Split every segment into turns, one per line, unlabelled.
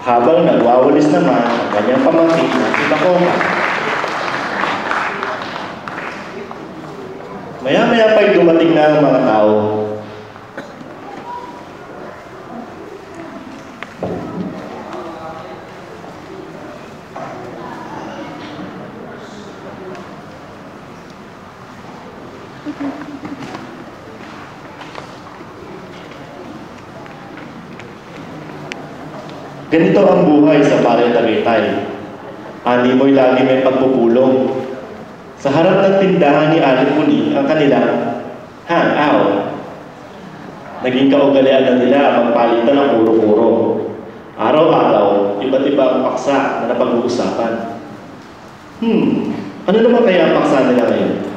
Habang nagwawalis naman ang kanyang pamangkin na si Dakota. Maya-maya pa'y dumating na ang mga tao. Ganito ang buhay sa Barrio Tagaytay. Animoy lagi may pagpupulong. Sa harap ng tindahan ni Aling Muni ang kanilang hangout. Naging kaugalian na nila magpalitan ng puro-puro. Araw-araw, iba't iba ang paksa na napag-uusapan. Ano naman kaya ang paksa nila ngayon?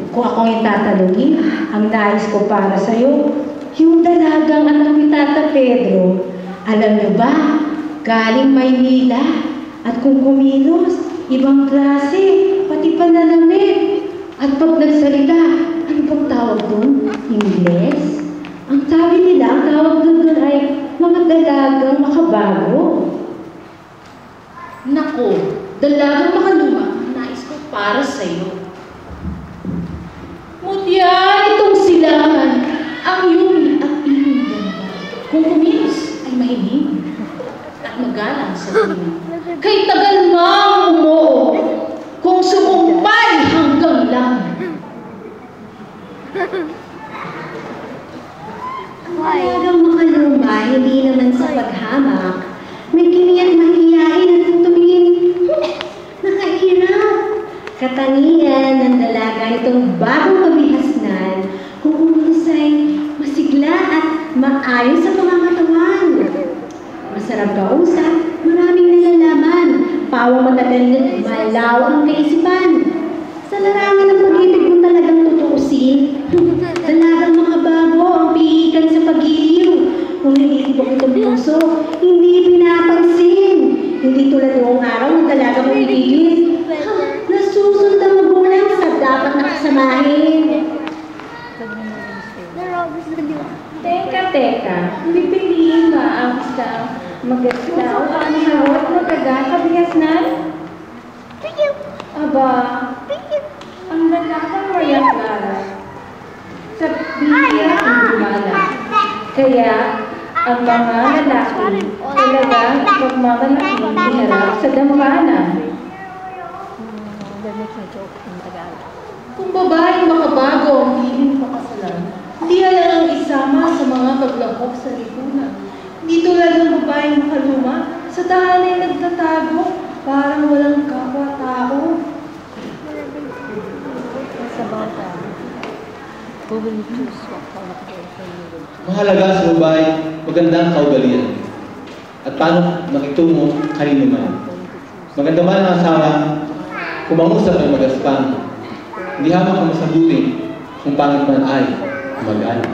Kung ako yung tatanungin, ang nais ko para sa'yo, yung dalagang anak ni Tata Pedro, alam niyo ba, galing Maynila, at kung kumilos, ibang klase, pati pananamit. At pag nagsalita, ano bang tawag doon? Ingles? Ang sabi nila, ang tawag doon ay mga dalagang makabago.
Naku, dalagang makaluma, nais ko para sa'yo. Mutya, itong silangan, ang yun at inyong ganda. Kung kumilos ay mahinig. at magalang sa tingin. Kay tagal mang umoo, kung sumumpay hanggang langit.
Talagang makaluma, hindi naman sa paghamak. May kiniyak mahihiyain at tumingin. Nakahirap. Katangian ng dalaga itong bagong kabihasnan kung umalis ay masigla at maayos sa pangangatawan. Masarap kausap, maraming nalalaman, pawang matagal malaw ang kaisipan. Sa larangan ng pag-ibig mo talagang tutuusin. Dalagang makabago ang pihikan sa pag-iiw. Kung nililibok itong puso, hindi pinapansin. Hindi tulad noong araw ng dalaga mo ibigin. Nasusunod ang magulang sa dapat nakasamahin. Teka. Pipiliin ba ang isang maganda o ang harot na taga-kabihasnan? Aba, ang lalaking mayat-lala sa bihira ang gumala. Kaya, ang mga lalaki talagang magmamalaking biharap sa dambana. Kung babaeng makabago ang hiling pakasalan, hindi alam ang isama sa mga paglahok sa lipunan. Hindi tulad ng babaeng makaluma, sa tahanay nagtatago, parang walang kapwa-tao.
Mahalaga sa babae, magandang kaugalian. At paano makitungo kanino man. Maganda man ang asawa, kung mangusap ay magaspang. Hindi hamak ang masabuti, kung pangit man ay mag-ano.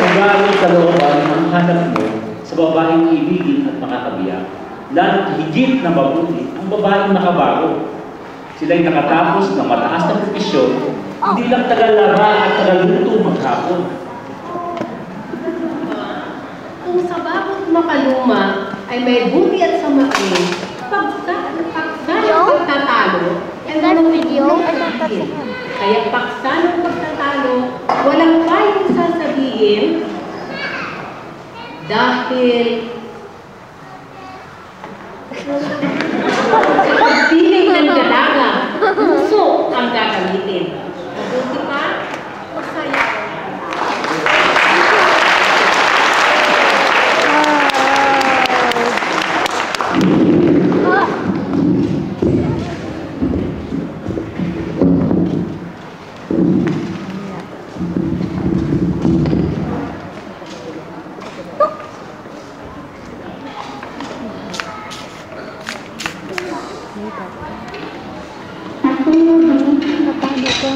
Pag-aaral sa looban ang hanap mo sa babaeng ibigin at makakabiyak. Lalo't higit na mabuti ang babaeng nakabago. Sila'y nakatapos ng mataas na profesyon, hindi lang tagal-lara at tagal-luto maghapon.
Kung sa bagot makaluma ay may buti at samain, paksa ng pagtatalo, ay walang video ay sasabihin. Kaya paksa ng pagtatalo, walang payong sasabihin, dahil sa pagpiling ng dalaga, puso ang gagamitin. Mabuti pa, masaya.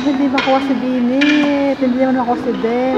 Hindi makuha si Binit, hindi naman makuha si Dem.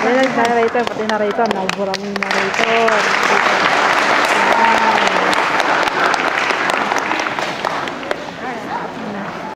Ayan, narrator, pati narrator. Nabura mo yung narrator. Ayan.